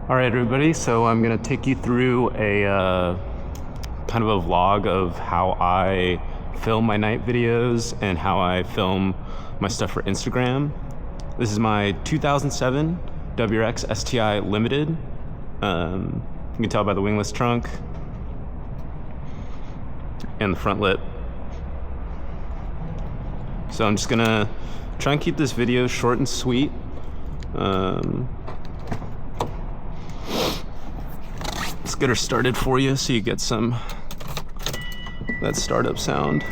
Alright everybody, so I'm going to take you through a kind of a vlog of how I film my night videos and how I film my stuff for Instagram. This is my 2007 WRX STI Limited. You can tell by the wingless trunk and the front lip. So I'm just going to try and keep this video short and sweet. Let's get her started for you so you get some that startup sound.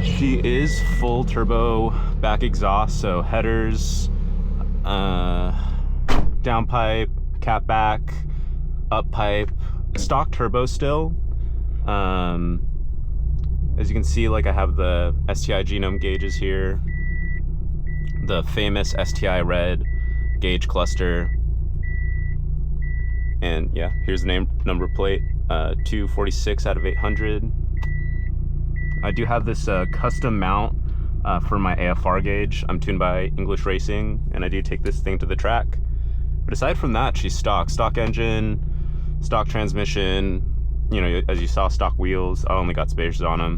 She is full turbo back exhaust, so headers, downpipe, cat back, up pipe, stock turbo still. As you can see, like I have the STI genome gauges here, the famous STI red gauge cluster. And yeah, here's the number plate, 246 out of 800. I do have this custom mount for my AFR gauge. I'm tuned by English Racing, and I do take this thing to the track. But aside from that, she's stock engine, stock transmission, you know, as you saw, stock wheels. I only got spacers on them.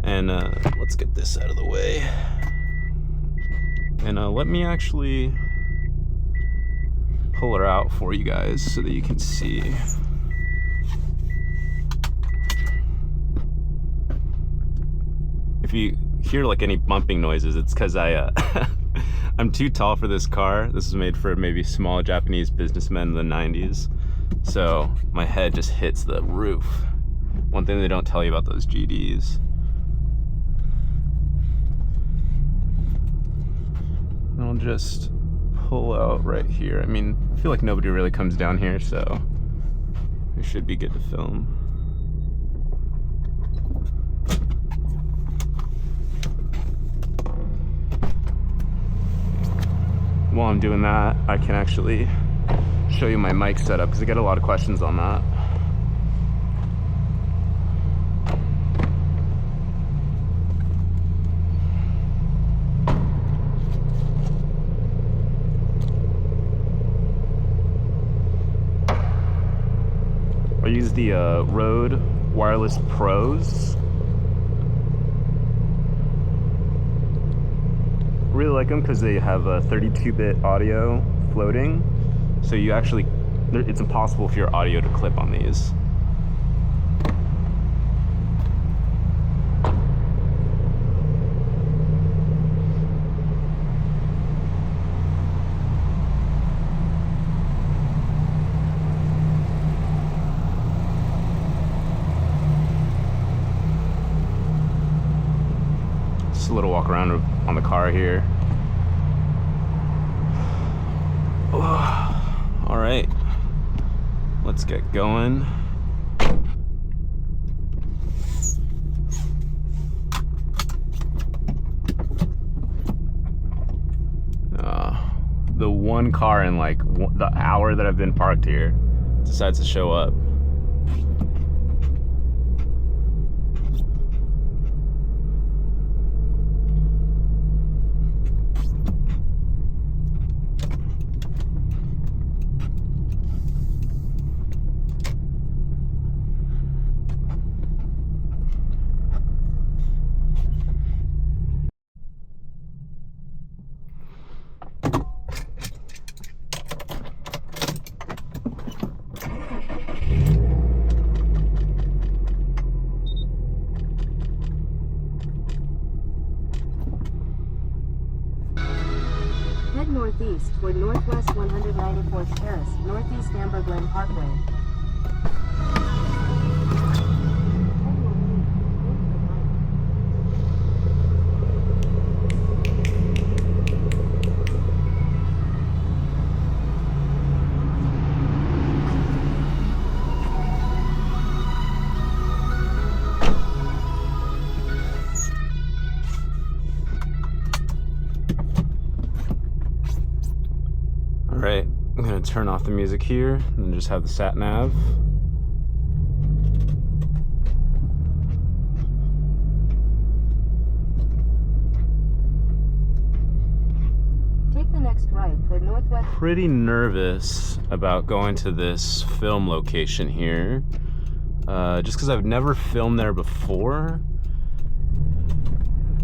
And let's get this out of the way. And let me actually pull her out for you guys so that you can see. If you hear like any bumping noises, it's because I'm too tall for this car. This is made for maybe small Japanese businessmen in the 90s. So my head just hits the roof. One thing they don't tell you about those GDs. I'll just pull out right here. I mean, I feel like nobody really comes down here, so we should be good to film. While I'm doing that, I can actually show you my mic setup because I get a lot of questions on that. I use the Rode Wireless Pros. Really like them because they have a 32-bit audio floating. So you actually, it's impossible for your audio to clip on these. A little walk around on the car here. All right, let's get going. The one car in like the hour that I've been parked here decides to show up. Head northeast toward Northwest 194th Terrace, Northeast Amber Glen Parkway. Alright, I'm gonna turn off the music here and just have the sat nav. Take the next next right toward northwest. Pretty nervous about going to this film location here. Just because I've never filmed there before.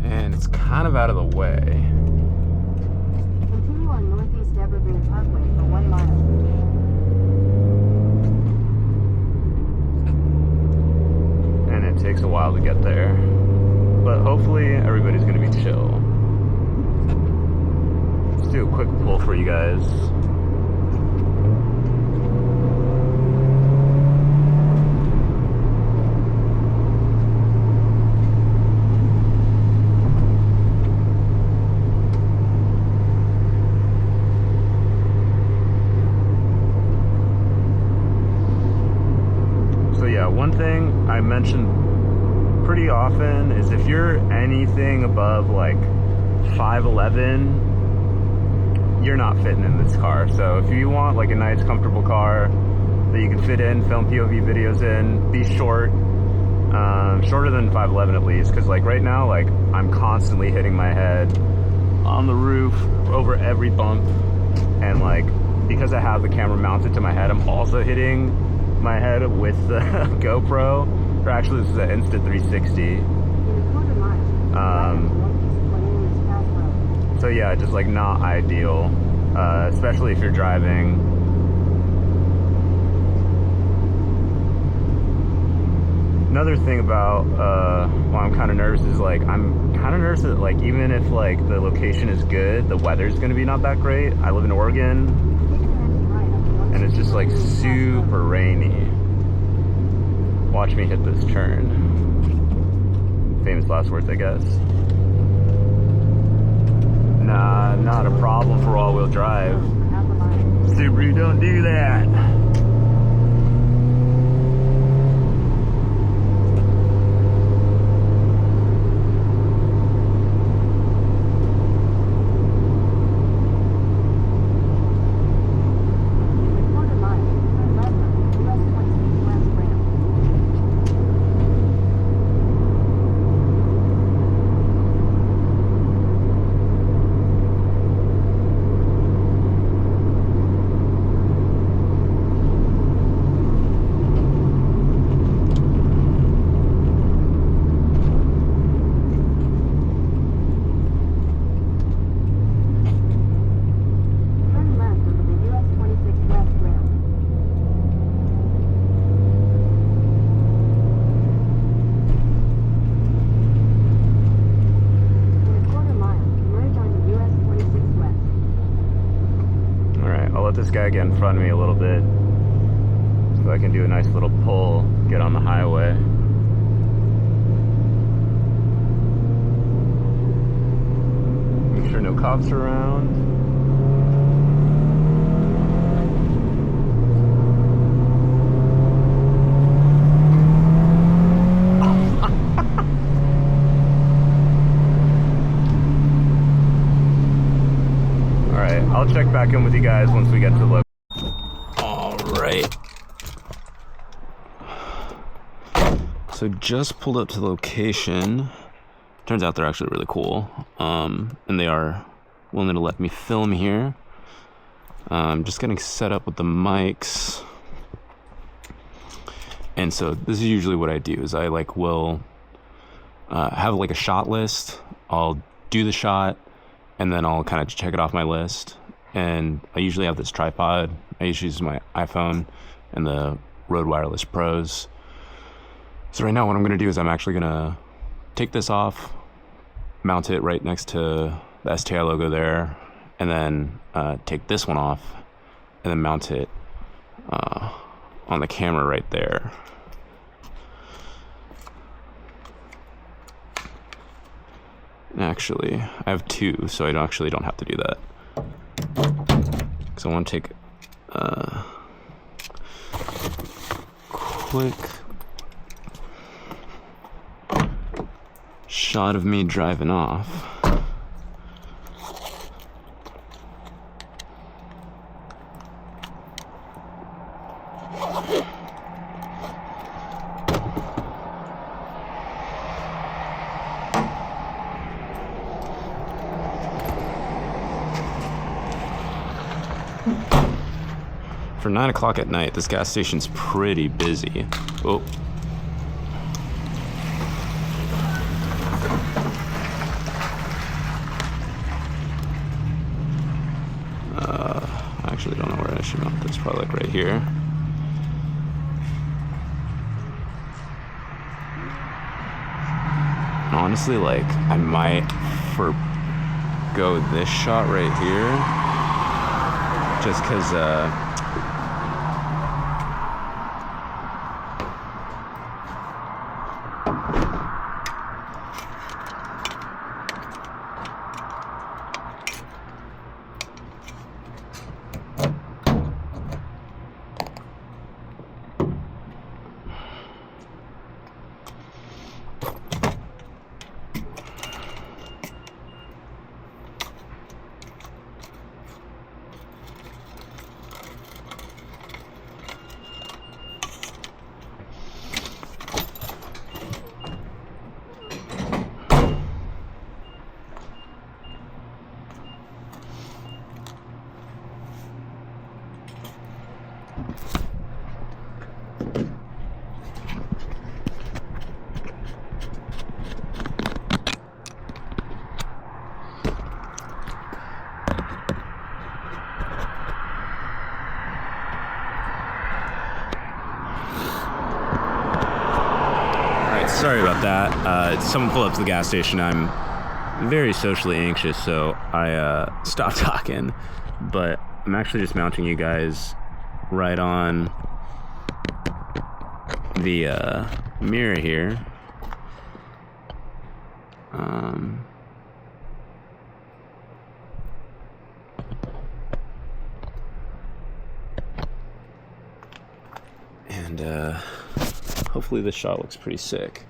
And it's kind of out of the way. Continue on Northeast Evergreen Parkway for 1 mile. And it takes a while to get there. But hopefully everybody's gonna be chill. Let's do a quick pull for you guys. So yeah, one thing I mentioned pretty often is if you're anything above like 5'11", you're not fitting in this car. So if you want like a nice comfortable car that you can fit in, film POV videos in, be short, shorter than 5'11" at least, because like right now, like I'm constantly hitting my head on the roof over every bump, and like because I have the camera mounted to my head, I'm also hitting my head with the GoPro. Or actually, this is an Insta360. In a quarter mile. So yeah, just like not ideal, especially if you're driving. Another thing about why I'm kind of nervous is like I'm kind of nervous that like even if like the location is good, the weather's gonna be not that great. I live in Oregon, and it's just like super rainy. Watch me hit this turn. Famous last words, I guess. Nah, not a problem for all-wheel drive. Subaru, don't do that. This guy get in front of me a little bit so I can do a nice little pull, get on the highway. Make sure no cops are around. I'll check back in with you guys once we get to the location. All right. So just pulled up to the location. Turns out they're actually really cool. And they are willing to let me film here. Just getting set up with the mics. And so this is usually what I do is I like will have like a shot list. I'll do the shot and then I'll kind of check it off my list. And I usually have this tripod. I usually use my iPhone and the Rode Wireless Pros. So right now what I'm gonna do is I'm actually gonna take this off, mount it right next to the STI logo there, and then take this one off and then mount it on the camera right there. Actually, I have two, so I actually don't have to do that. So I want to take a quick shot of me driving off. For 9 o'clock at night, this gas station's pretty busy. Oh. I actually don't know where I should mount this. Probably like right here. Honestly, like, I might forgo this shot right here. Just because, sorry about that. Someone pulled up to the gas station. I'm very socially anxious, so I stopped talking. But I'm actually just mounting you guys right on the mirror here. And hopefully this shot looks pretty sick.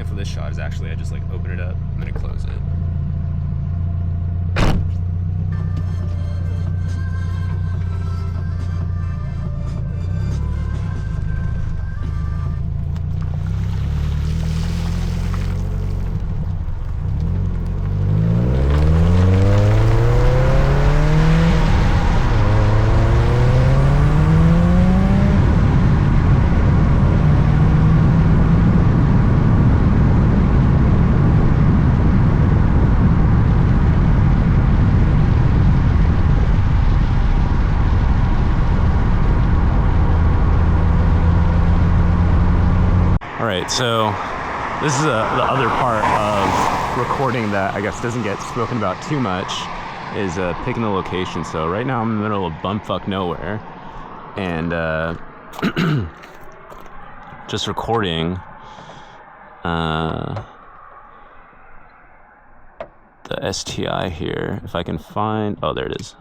For this shot is actually I just like open it up and then I close it. Alright, so this is the other part of recording that I guess doesn't get spoken about too much, is picking the location. So right now I'm in the middle of bumfuck nowhere, and just recording the STI here. If I can find, oh, there it is.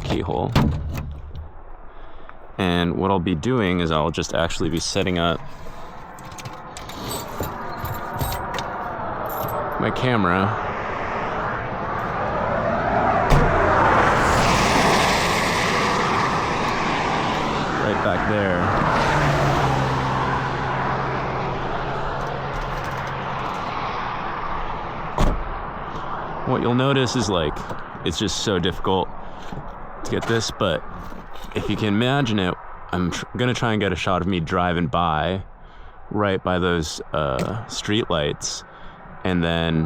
Keyhole. And what I'll be doing is I'll just actually be setting up my camera right back there. What you'll notice is like it's just so difficult to get this, but if you can imagine it, I'm gonna try and get a shot of me driving by right by those street lights, and then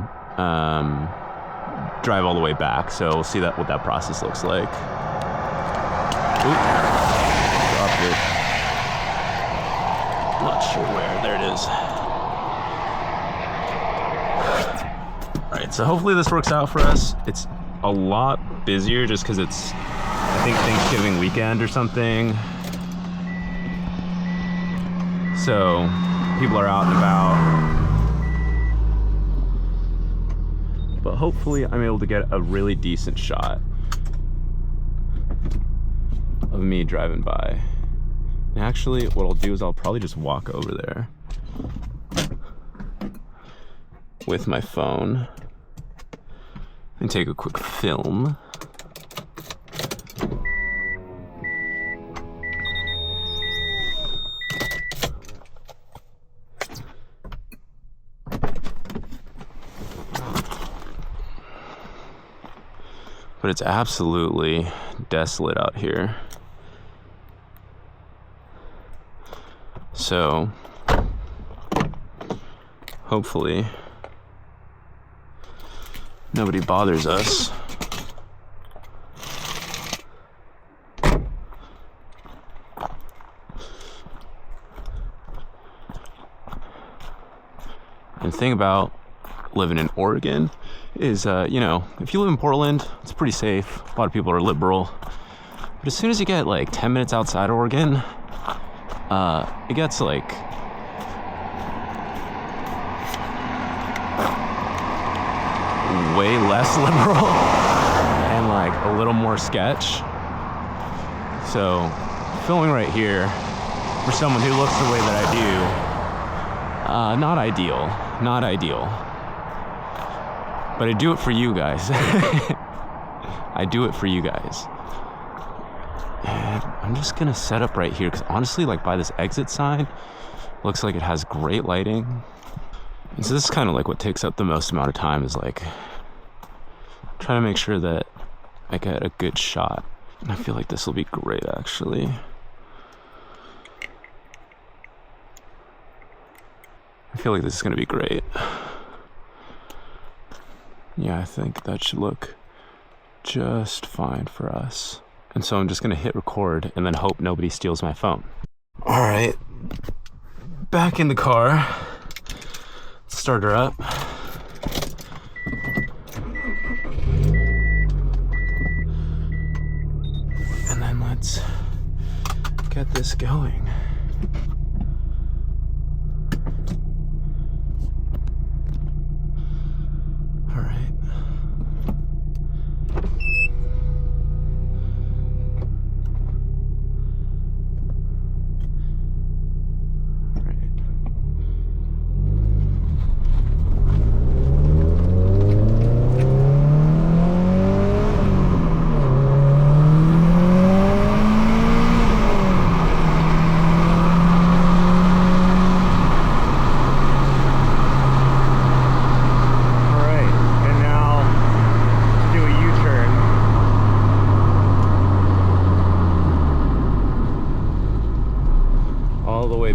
drive all the way back. So we'll see what that process looks like. Oop, dropped it. Not sure where. There it is. All right, so hopefully this works out for us. It's a lot busier just because it's, I think, Thanksgiving weekend or something. So people are out and about. but hopefully I'm able to get a really decent shot of me driving by. And actually, what I'll do is I'll probably just walk over there with my phone and take a quick film. But it's absolutely desolate out here. So, hopefully, nobody bothers us. And the thing about living in Oregon is, you know, if you live in Portland, it's pretty safe. A lot of people are liberal. But as soon as you get like 10 minutes outside Oregon, it gets like way less liberal and like a little more sketch. So filming right here for someone who looks the way that I do, not ideal, not ideal. But I do it for you guys. I do it for you guys. And I'm just gonna set up right here because honestly, like by this exit sign, looks like it has great lighting. And so this is kind of like what takes up the most amount of time, is like trying to make sure that I get a good shot. And I feel like this will be great actually. I feel like this is gonna be great. Yeah, I think that should look just fine for us. And so I'm just gonna hit record and then hope nobody steals my phone. All right, back in the car. Start her up. And then let's get this going. All right.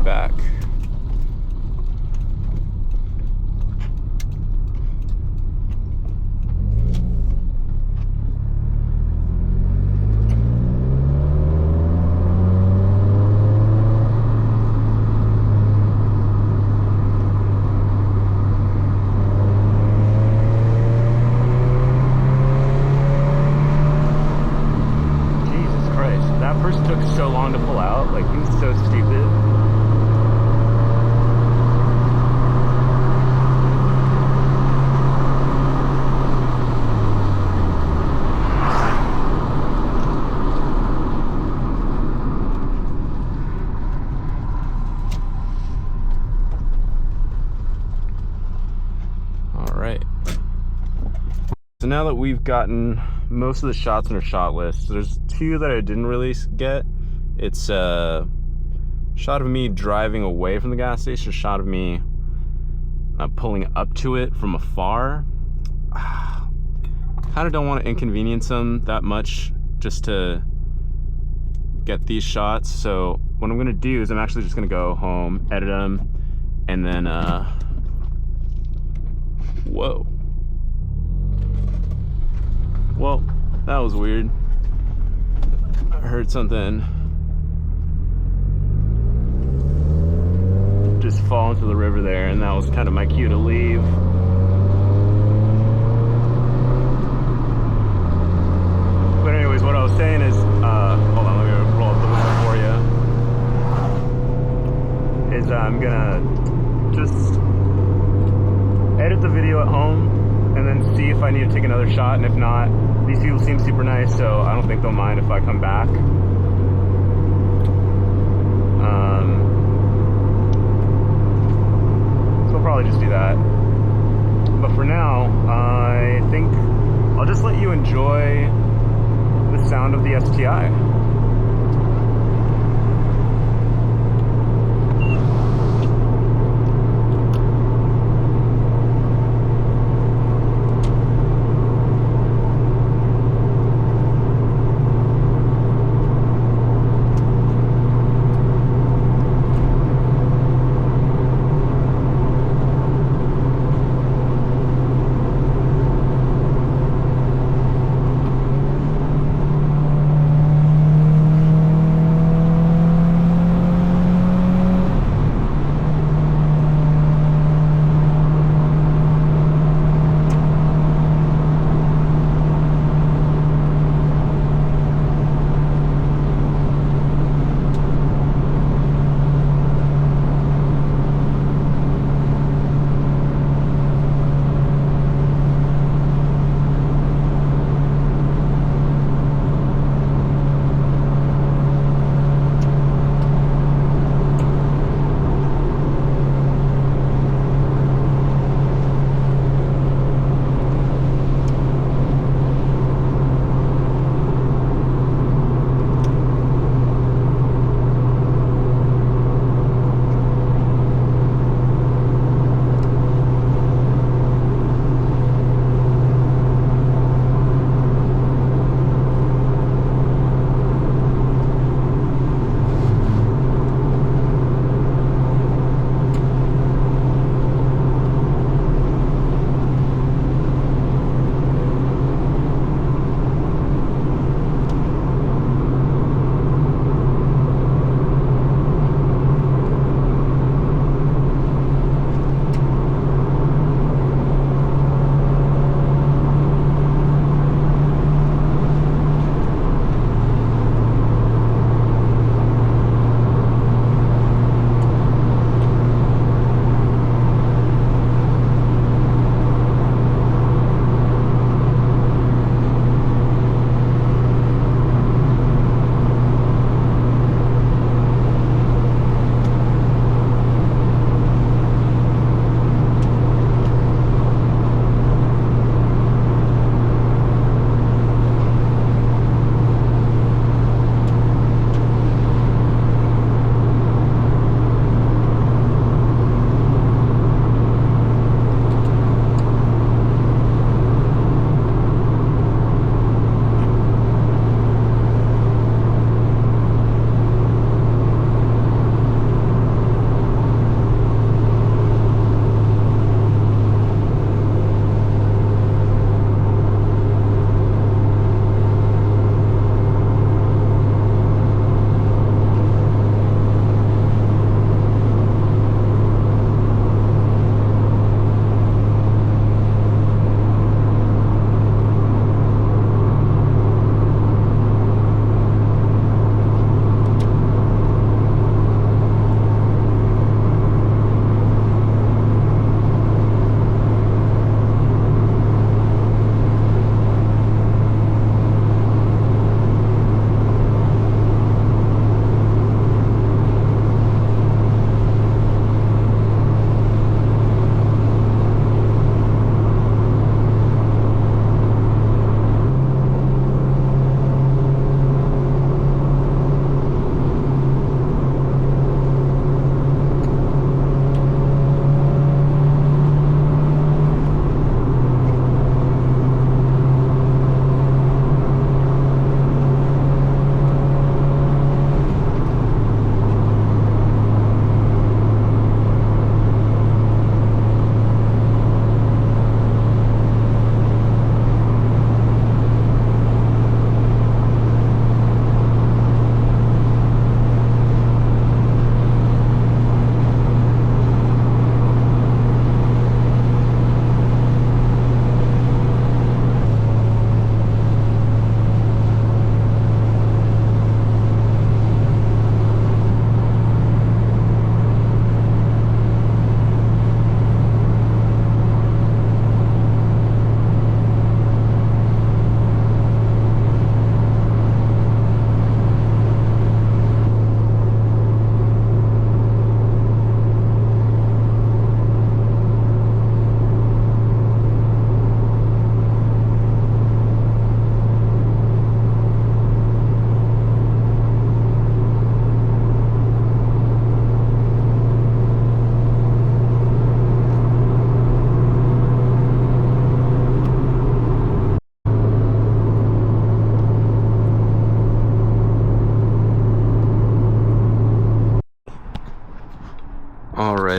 Back. Jesus Christ, that person took so long to pull out. Like, he was so stupid. So now that we've gotten most of the shots in our shot list, there's two that I didn't really get. It's a shot of me driving away from the gas station, a shot of me pulling up to it from afar. Kind of don't want to inconvenience them that much just to get these shots. So what I'm gonna do is I'm actually just gonna go home, edit them, and then whoa. Well, that was weird. I heard something just fall into the river there, and that was kind of my cue to leave. But anyways, what I was saying is, hold on, let me roll up the window for you. Is I'm gonna just edit the video at home, and then see if I need to take another shot, and if not, these people seem super nice, so I don't think they'll mind if I come back. So I'll probably just do that. But for now, I think I'll just let you enjoy the sound of the STI.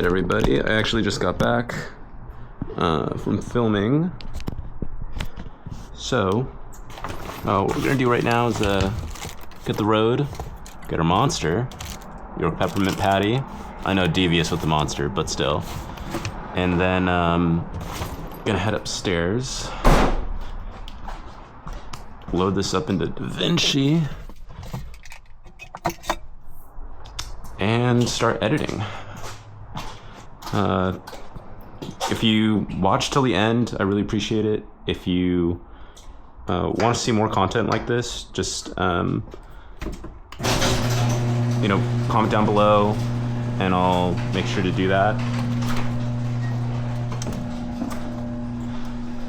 Alright everybody, I actually just got back from filming. So, what we're gonna do right now is get the road, get our monster, York peppermint patty. I know, devious with the monster, but still. And then gonna head upstairs, load this up into DaVinci, and start editing. If you watch till the end, I really appreciate it. If you want to see more content like this, just comment down below, and I'll make sure to do that.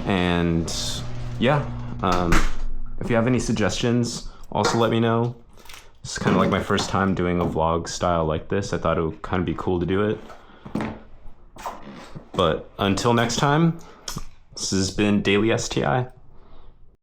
And yeah, if you have any suggestions, also let me know. It's kind of like my first time doing a vlog style like this. I thought it would kind of be cool to do it. But until next time, this has been Daily STI.